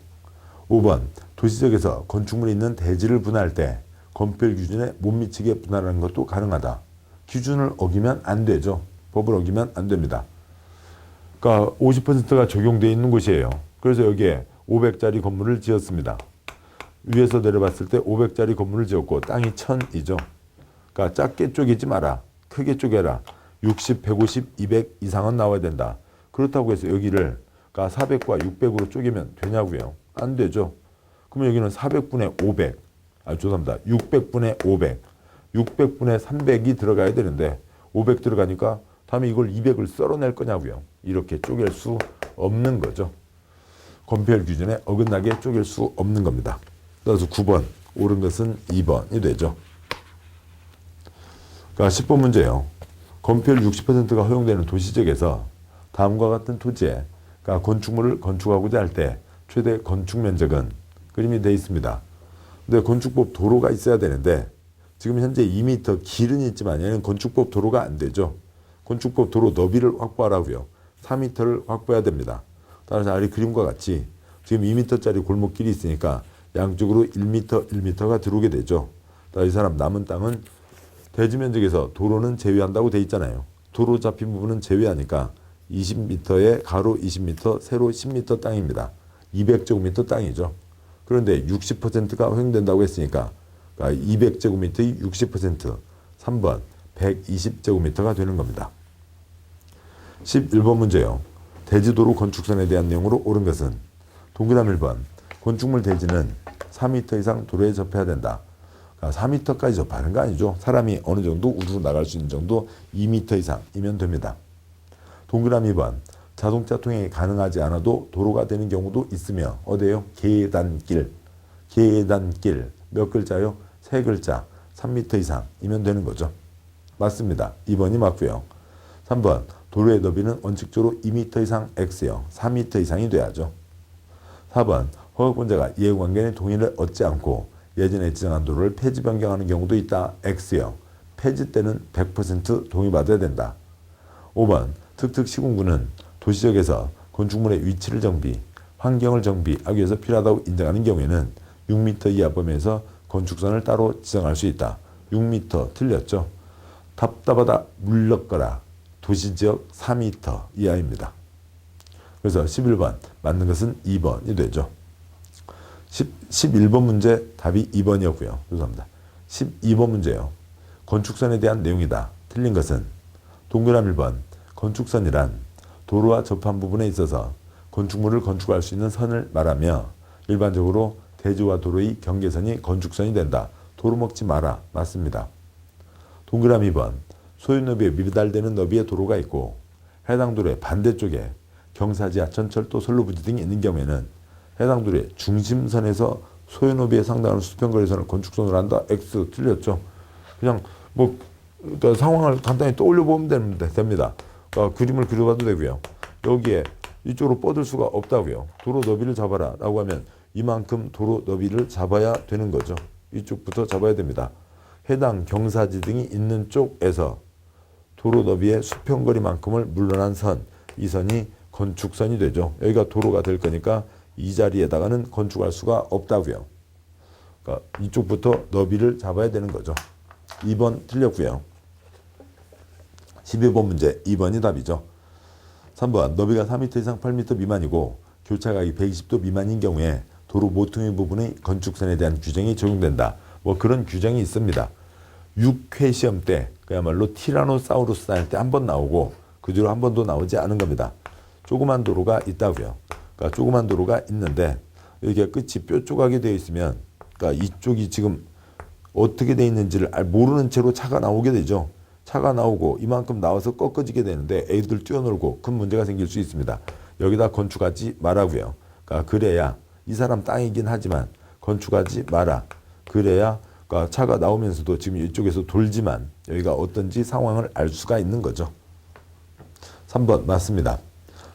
Speaker 1: 5번 도시적에서 건축물이 있는 대지를 분할할 때 건폐율 기준에 못 미치게 분할하는 것도 가능하다. 기준을 어기면 안 되죠. 법을 어기면 안 됩니다. 그러니까 50%가 적용되어 있는 곳이에요. 그래서 여기에 500짜리 건물을 지었습니다. 위에서 내려봤을 때 500짜리 건물을 지었고 땅이 1000이죠. 그러니까 작게 쪼개지 마라. 크게 쪼개라. 60, 150, 200 이상은 나와야 된다. 그렇다고 해서 여기를 그러니까 400과 600으로 쪼개면 되냐고요? 안 되죠. 그러면 여기는 400분의 500, 죄송합니다. 600분의 500, 600분의 300이 들어가야 되는데 500 들어가니까 다음에 이걸 200을 썰어낼 거냐고요. 이렇게 쪼갤 수 없는 거죠. 건폐율 기준에 어긋나게 쪼갤 수 없는 겁니다. 따라서 9번, 옳은 것은 2번이 되죠. 그러니까 10번 문제예요. 건폐율 60%가 허용되는 도시지역에서 다음과 같은 토지에 그러니까 건축물을 건축하고자 할 때 최대 건축 면적은 그림이 되어 있습니다. 근데 건축법 도로가 있어야 되는데 지금 현재 2m 길은 있지만 얘는 건축법 도로가 안 되죠. 건축법 도로 너비를 확보하라고요. 4m를 확보해야 됩니다. 따라서 아래 그림과 같이 지금 2m짜리 골목길이 있으니까 양쪽으로 1m, 1m가 들어오게 되죠. 이 사람 남은 땅은 대지 면적에서 도로는 제외한다고 돼 있잖아요. 도로 잡힌 부분은 제외하니까 20m에 가로 20m, 세로 10m 땅입니다. 200제곱미터 땅이죠. 그런데 60%가 허용된다고 했으니까 200제곱미터의 60%, 3번 120제곱미터가 되는 겁니다. 11번 문제요. 대지도로 건축선에 대한 내용으로 옳은 것은 동그라미 1번 건축물 대지는 4m 이상 도로에 접해야 된다. 4m까지 접하는 거 아니죠. 사람이 어느 정도 우르르 나갈 수 있는 정도 2m 이상이면 됩니다. 동그라미 2번 자동차 통행이 가능하지 않아도 도로가 되는 경우도 있으며 어디에요? 계단길. 계단길 몇 글자요? 3글자 3m 이상이면 되는 거죠. 맞습니다. 2번이 맞고요. 3번 도로의 너비는 원칙적으로 2m 이상 X요. 4m 이상이 돼야죠. 4번 허가권자가 이해관계인의 동의를 얻지 않고 예전에 지정한 도로를 폐지 변경하는 경우도 있다. X요. 폐지 때는 100% 동의받아야 된다. 5번 특특 시군구는 도시지역에서 건축물의 위치를 정비, 환경을 정비하기 위해서 필요하다고 인정하는 경우에는 6m 이하 범위에서 건축선을 따로 지정할 수 있다. 6m 틀렸죠. 답답하다 물렀거라. 도시지역 4m 이하입니다. 그래서 11번 맞는 것은 2번이 되죠. 11번 문제 답이 2번이었고요. 죄송합니다. 12번 문제요. 건축선에 대한 내용이다. 틀린 것은 동그라미 1번 건축선이란 도로와 접한 부분에 있어서 건축물을 건축할 수 있는 선을 말하며 일반적으로 대지와 도로의 경계선이 건축선이 된다. 도로 먹지 마라. 맞습니다. 동그라미 2번 소유 너비에 미달되는 너비의 도로가 있고 해당 도로의 반대쪽에 경사지하 전철도 선로부지 등이 있는 경우에는 해당 도로의 중심선에서 소유 너비에 상당한 수평거리선을 건축선으로 한다. X 틀렸죠. 그냥 그러니까 상황을 간단히 떠올려 보면 됩니다. 그러니까 그림을 그려봐도 되고요. 여기에 이쪽으로 뻗을 수가 없다고요. 도로 너비를 잡아라 라고 하면 이만큼 도로 너비를 잡아야 되는 거죠. 이쪽부터 잡아야 됩니다. 해당 경사지 등이 있는 쪽에서 도로 너비의 수평거리만큼을 물러난 선, 이 선이 건축선이 되죠. 여기가 도로가 될 거니까 이 자리에다가는 건축할 수가 없다고요. 그러니까 이쪽부터 너비를 잡아야 되는 거죠. 2번 틀렸고요. 12번 문제 2번이 답이죠. 3번 너비가 4m 이상 8m 미만이고 교차각이 120도 미만인 경우에 도로 모퉁이 부분의 건축선에 대한 규정이 적용된다. 그런 규정이 있습니다. 6회 시험 때 그야말로 티라노사우루스 할 때 한 번 나오고 그 뒤로 한 번도 나오지 않은 겁니다. 조그만 도로가 있다고요. 그러니까 조그만 도로가 있는데 이렇게 끝이 뼈 조각이 되어 있으면 그러니까 이쪽이 지금 어떻게 되어 있는지를 모르는 채로 차가 나오게 되죠. 차가 나오고 이만큼 나와서 꺾어지게 되는데 애들 뛰어놀고 큰 문제가 생길 수 있습니다. 여기다 건축하지 말라고요. 그러니까 그래야 이 사람 땅이긴 하지만 건축하지 마라. 그래야 그러니까 차가 나오면서도 지금 이쪽에서 돌지만 여기가 어떤지 상황을 알 수가 있는 거죠. 3번 맞습니다.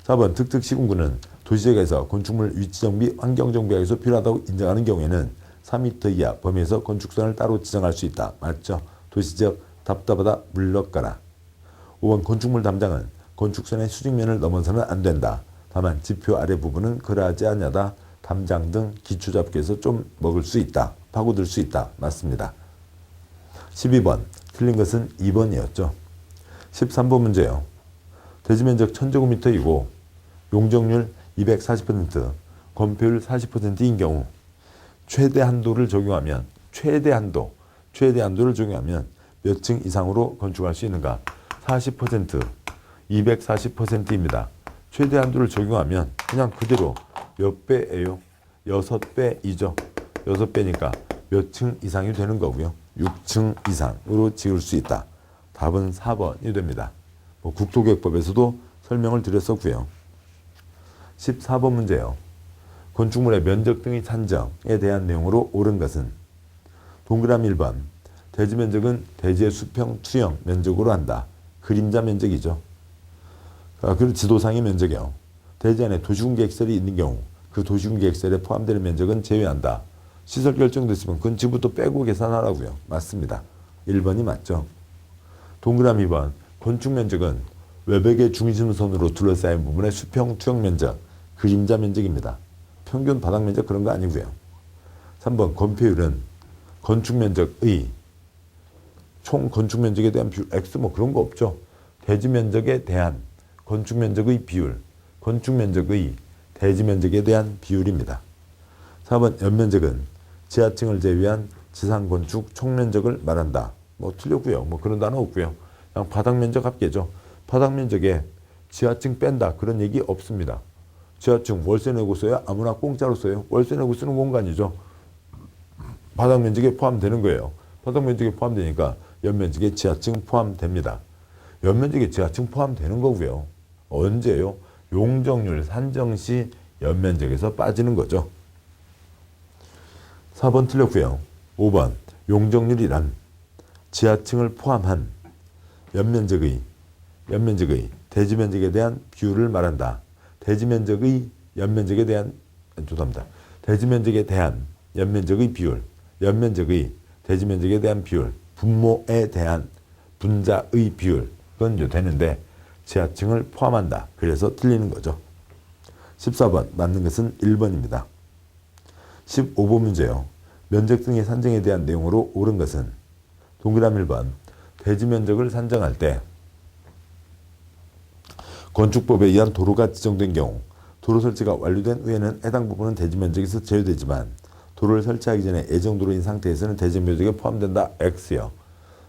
Speaker 1: 4번 특특 시군구는 도시지역에서 건축물 위치정비, 환경정비하기 위해서 필요하다고 인정하는 경우에는 4m 이하 범위에서 건축선을 따로 지정할 수 있다. 맞죠? 도시지역 답답하다 물러가라. 5번 건축물 담장은 건축선의 수직면을 넘어서는 안 된다. 다만 지표 아래 부분은 그러하지 않냐다. 담장 등 기초잡기에서 좀 먹을 수 있다. 파고들 수 있다. 맞습니다. 12번 틀린 것은 2번이었죠. 13번 문제요. 대지 면적 1000제곱미터이고 용적률 240%, 건폐율 40%인 경우 최대 한도를 적용하면 최대한도를 적용하면 몇 층 이상으로 건축할 수 있는가? 40%, 240%입니다. 최대 한도를 적용하면 그냥 그대로 몇 배예요? 6배이죠. 6배니까 몇 층 이상이 되는 거고요. 6층 이상으로 지을 수 있다. 답은 4번이 됩니다. 국토계획법에서도 설명을 드렸었고요. 14번 문제요. 건축물의 면적 등의 산정에 대한 내용으로 옳은 것은 동그라미 1번 대지 면적은 대지의 수평 투영 면적으로 한다. 그림자 면적이죠. 그리고 지도상의 면적이요. 대지 안에 도시군계획설이 있는 경우 그 도시군계획설에 포함되는 면적은 제외한다. 시설 결정됐으면 그건 지부터 빼고 계산하라고요. 맞습니다. 1번이 맞죠. 동그라미 2번 건축 면적은 외벽의 중심선으로 둘러싸인 부분의 수평 투영 면적, 그림자 면적입니다. 평균 바닥 면적 그런 거 아니고요. 3번 건폐율은 건축 면적의 총 건축 면적에 대한 비율 X 뭐 그런 거 없죠. 대지 면적에 대한 건축 면적의 비율, 건축 면적의 대지 면적에 대한 비율입니다. 4번 연면적은 지하층을 제외한 지상 건축 총 면적을 말한다. 뭐 틀렸고요. 뭐 그런 단어 없고요. 그냥 바닥 면적 합계죠. 바닥 면적에 지하층 뺀다 그런 얘기 없습니다. 지하층 월세 내고 써요? 아무나 공짜로 써요? 월세 내고 쓰는 공간이죠. 바닥 면적에 포함되는 거예요. 바닥 면적에 포함되니까 연면적에 지하층 포함됩니다. 연면적에 지하층 포함되는 거고요. 언제요? 용적률 산정 시 연면적에서 빠지는 거죠. 4번 틀렸고요. 5번 용적률이란 지하층을 포함한 연면적의 대지 면적에 대한 비율을 말한다. 대지 면적의 연면적에 대한 대지 면적에 대한 연면적의 비율, 연면적의 대지 면적에 대한 비율, 분모에 대한 분자의 비율 그건 되는데 지하층을 포함한다. 그래서 틀리는 거죠. 14번 맞는 것은 1번입니다. 15번 문제요. 면적 등의 산정에 대한 내용으로 옳은 것은 동그라미 1번 대지 면적을 산정할 때 건축법에 의한 도로가 지정된 경우 도로 설치가 완료된 후에는 해당 부분은 대지 면적에서 제외되지만 도로를 설치하기 전에 예정도로인 상태에서는 대지 면적에 포함된다. X요.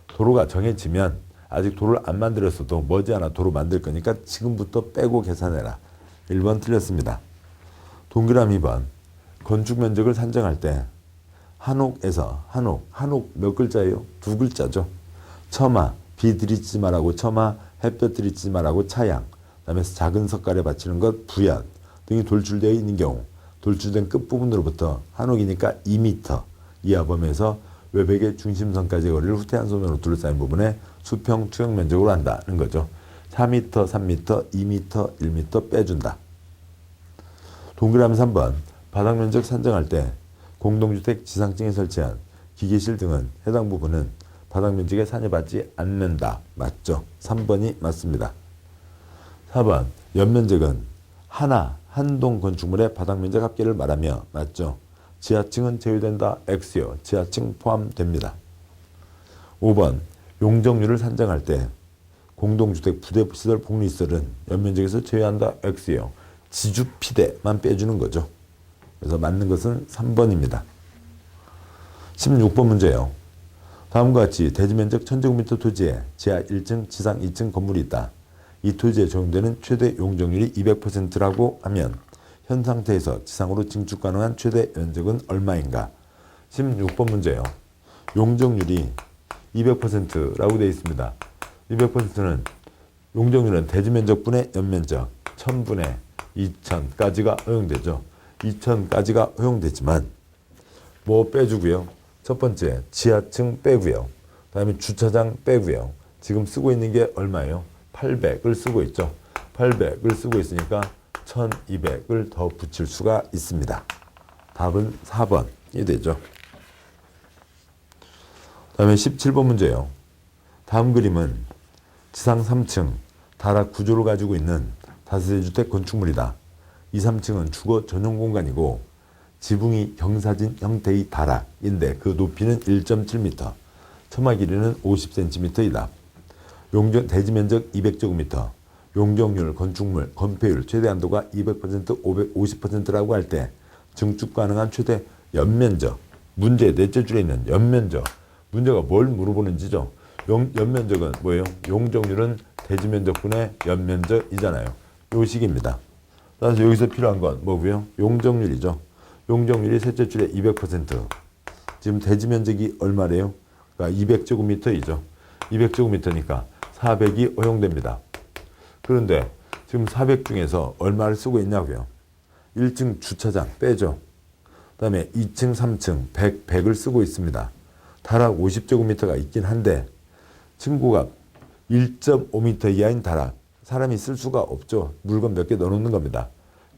Speaker 1: 도로가 정해지면 아직 도로를 안 만들었어도 머지않아 도로 만들 거니까 지금부터 빼고 계산해라. 1번 틀렸습니다. 동그라미 2번 건축 면적을 산정할 때 한옥에서 한옥 몇 글자예요? 2글자죠. 처마, 비 들이치지 말라고 처마, 햇볕 들이치지 말라고 차양, 그다음에 작은 석가래 받치는 것 부연 등이 돌출되어 있는 경우 돌출된 끝부분으로부터 한옥이니까 2m 이하 범위에서 외벽의 중심선까지의 거리를 후퇴한 소면으로 둘러싸인 부분에 수평 투영 면적으로 한다는 거죠. 4m, 3m, 2m, 1m 빼준다. 동그라미 3번 바닥 면적 산정할 때 공동주택 지상층에 설치한 기계실 등은 해당 부분은 바닥 면적에 산입받지 않는다. 맞죠? 3번이 맞습니다. 4번 연면적은 한동 건축물의 바닥 면적 합계를 말하며 맞죠? 지하층은 제외된다. X요. 지하층 포함됩니다. 5번 용적률을 산정할 때 공동주택 부대시설 복리시설은 연면적에서 제외한다. X요. 지주피대만 빼주는 거죠. 그래서 맞는 것은 3번입니다. 16번 문제요. 다음과 같이 대지면적 1000제곱미터 토지에 지하 1층, 지상 2층 건물이 있다. 이 토지에 적용되는 최대 용적률이 200%라고 하면 현 상태에서 지상으로 증축 가능한 최대 면적은 얼마인가? 16번 문제요. 용적률이 200%라고 되어 있습니다. 200%는 용적률은 대지면적분의 연면적 1000분의 2000까지가 허용되죠. 2000까지가 허용되지만 뭐 빼주고요. 첫 번째 지하층 빼고요. 그 다음에 주차장 빼고요. 지금 쓰고 있는 게 얼마예요? 800을 쓰고 있죠. 800을 쓰고 있으니까 1200을 더 붙일 수가 있습니다. 답은 4번이 되죠. 그 다음에 17번 문제예요. 다음 그림은 지상 3층 다락 구조를 가지고 있는 다세대 주택 건축물이다. 2, 3층은 주거 전용 공간이고 지붕이 경사진 형태의 다락인데 그 높이는 1.7m, 처마 길이는 50cm이다. 용적 대지 면적 200제곱미터, 용적률, 건축물, 건폐율 최대 한도가 200%, 550%라고 할 때 증축 가능한 최대 연면적, 문제 넷째 줄에 있는 연면적, 문제가 뭘 물어보는지죠. 연면적은 뭐예요? 용적률은 대지면적분의 연면적이잖아요. 요 식입니다. 따라서 여기서 필요한 건 뭐고요? 용적률이죠. 용적률이 셋째 줄에 200%. 지금 대지면적이 얼마래요? 그러니까 200제곱미터이죠. 200제곱미터니까 400이 허용됩니다. 그런데 지금 400 중에서 얼마를 쓰고 있냐고요? 1층 주차장 빼죠. 그 다음에 2층, 3층 100을 쓰고 있습니다. 다락 50제곱미터가 있긴 한데 층고가 1.5m 이하인 다락 사람이 쓸 수가 없죠. 물건 몇 개 넣어놓는 겁니다.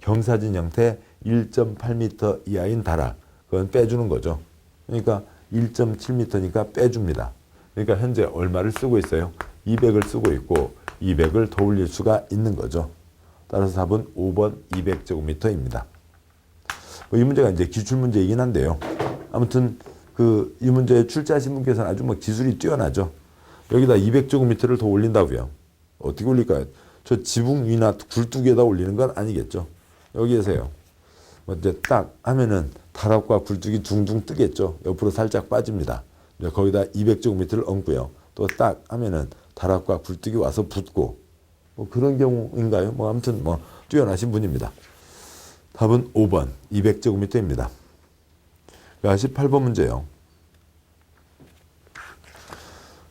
Speaker 1: 경사진 형태 1.8m 이하인 다락 그건 빼주는 거죠. 그러니까 1.7m니까 빼줍니다. 그러니까 현재 얼마를 쓰고 있어요? 200을 쓰고 있고 200을 더 올릴 수가 있는 거죠. 따라서 답은 5번 200제곱미터입니다. 이 문제가 이제 기출문제이긴 한데요. 아무튼 이 문제에 출제하신 분께서는 아주 기술이 뛰어나죠. 여기다 200제곱미터를 더 올린다고요. 어떻게 올릴까요? 저 지붕 위나 굴뚝에다 올리는 건 아니겠죠. 여기에서요. 이제 딱 하면은 다락과 굴뚝이 둥둥 뜨겠죠. 옆으로 살짝 빠집니다. 거기다 200제곱미터를 얹고요. 또 딱 하면은 다락과 굴뚝이 와서 붙고 그런 경우인가요? 아무튼 뛰어나신 분입니다. 답은 5번 200제곱미터입니다. 18번 문제요.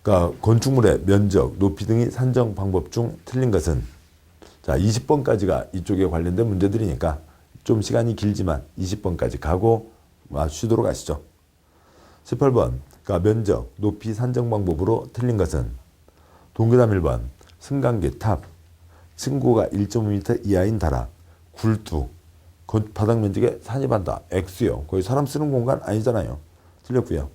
Speaker 1: 그러니까 건축물의 면적, 높이 등의 산정 방법 중 틀린 것은 자 20번까지가 이쪽에 관련된 문제들이니까 좀 시간이 길지만 20번까지 가고 쉬도록 하시죠. 18번 그러니까 면적, 높이 산정 방법으로 틀린 것은 동그라미 1번 승강기 탑, 층고가 1.5m 이하인 다락, 굴뚝, 바닥 면적에 산입한다. X요. 거기 사람 쓰는 공간 아니잖아요. 틀렸고요.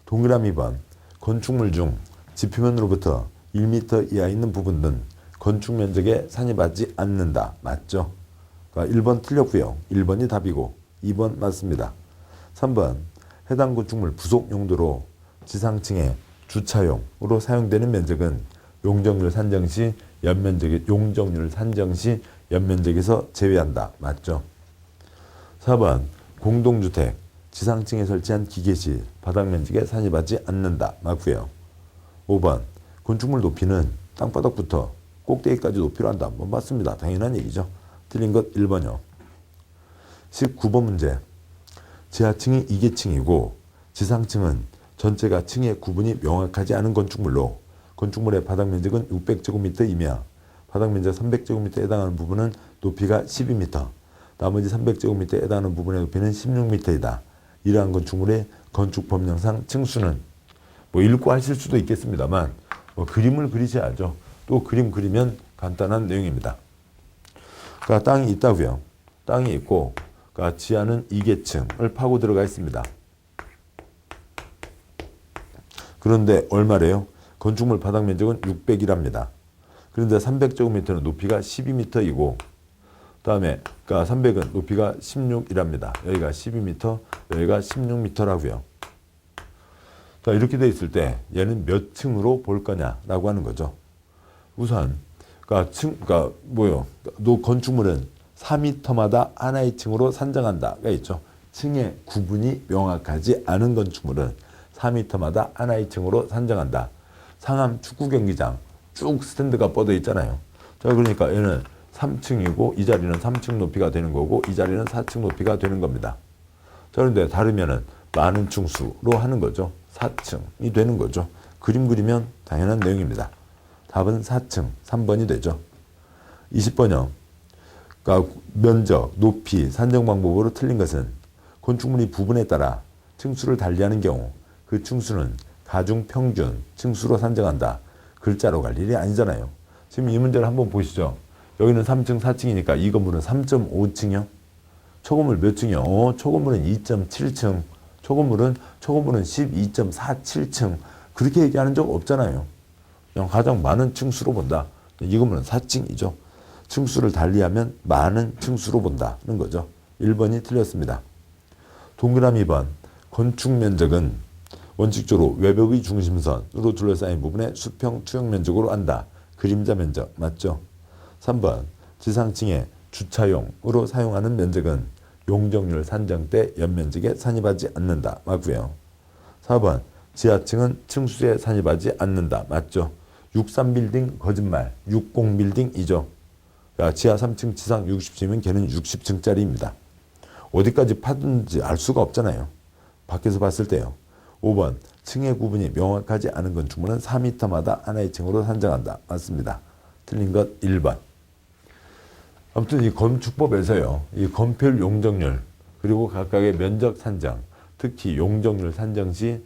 Speaker 1: 동그라미 2번 건축물 중 지표면으로부터 1m 이하 있는 부분은 건축 면적에 산입하지 않는다. 맞죠? 그러니까 1번 틀렸고요. 1번이 답이고 2번 맞습니다. 3번 해당 건축물 부속 용도로 지상층의 주차용으로 사용되는 면적은 용적률 산정 시 용적률 산정 시 연면적에서 제외한다. 맞죠? 4번 공동주택 지상층에 설치한 기계실 바닥 면적에 산입하지 않는다. 맞고요. 5번 건축물 높이는 땅바닥부터 꼭대기까지 높이로 한다. 맞습니다. 당연한 얘기죠. 틀린 것 1번이요. 19번 문제 지하층이 2계층이고 지상층은 전체가 층의 구분이 명확하지 않은 건축물로 건축물의 바닥 면적은 600제곱미터이며 바닥 면적 300제곱미터에 해당하는 부분은 높이가 12m, 나머지 300제곱미터에 해당하는 부분의 높이는 16m이다. 이러한 건축물의 건축 법령상 층수는 읽고 하실 수도 있겠습니다만 그림을 그리셔야죠. 또 그림 그리면 간단한 내용입니다. 그러니까 땅이 있다고요. 땅이 있고 그러니까 지하는 2계층을 파고 들어가 있습니다. 그런데 얼마래요? 건축물 바닥 면적은 600이랍니다. 그런데 300제곱미터는 높이가 12m이고 그다음에 그러니까 300은 높이가 16이랍니다. 여기가 12m, 여기가 16m라고요. 자, 이렇게 돼 있을 때 얘는 몇 층으로 볼 거냐라고 하는 거죠. 우선 그러니까 뭐요? 건축물은 4m마다 하나의 층으로 산정한다가 있죠. 층의 구분이 명확하지 않은 건축물은 4m마다 하나의 층으로 산정한다. 상암 축구 경기장 쭉 스탠드가 뻗어 있잖아요. 자, 그러니까 얘는 3층이고 이 자리는 3층 높이가 되는 거고 이 자리는 4층 높이가 되는 겁니다. 자, 그런데 다르면은 많은 층수로 하는 거죠. 4층이 되는 거죠. 그림 그리면 당연한 내용입니다. 답은 4층 3번이 되죠. 20번형 그러니까 면적, 높이, 산정 방법으로 틀린 것은 건축물이 부분에 따라 층수를 달리하는 경우 그 층수는 가중 평균 층수로 산정한다. 글자로 갈 일이 아니잖아요. 지금 이 문제를 한번 보시죠. 여기는 3층, 4층이니까 이 건물은 3.5층이요. 초건물 몇 층이요? 초건물은 2.7층. 초건물은 12.47층. 그렇게 얘기하는 적 없잖아요. 그냥 가장 많은 층수로 본다. 이 건물은 4층이죠. 층수를 달리하면 많은 층수로 본다는 거죠. 1번이 틀렸습니다. 동그라미 2번 건축 면적은 원칙적으로 외벽의 중심선으로 둘러싸인 부분의 수평 투영 면적으로 한다. 그림자 면적 맞죠? 3번 지상층에 주차용으로 사용하는 면적은 용적률 산정 때 연면적에 산입하지 않는다. 맞고요. 4번 지하층은 층수에 산입하지 않는다. 맞죠? 63빌딩 거짓말. 60빌딩이죠. 지하 3층 지상 60층이면 걔는 60층짜리입니다. 어디까지 파든지 알 수가 없잖아요. 밖에서 봤을 때요. 5번 층의 구분이 명확하지 않은 건축물은 4m마다 하나의 층으로 산정한다. 맞습니다. 틀린 것 1번. 아무튼 이 건축법에서요. 이 건폐율 용적률 그리고 각각의 면적 산정, 특히 용적률 산정 시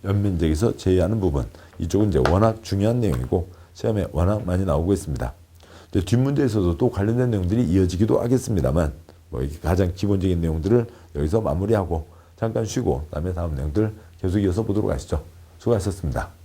Speaker 1: 연면적에서 제외하는 부분, 이쪽은 이제 워낙 중요한 내용이고 시험에 워낙 많이 나오고 있습니다. 이제 뒷문제에서도 또 관련된 내용들이 이어지기도 하겠습니다만 뭐 가장 기본적인 내용들을 여기서 마무리하고 잠깐 쉬고 그다음에 다음 내용들 계속 이어서 보도록 하시죠. 수고하셨습니다.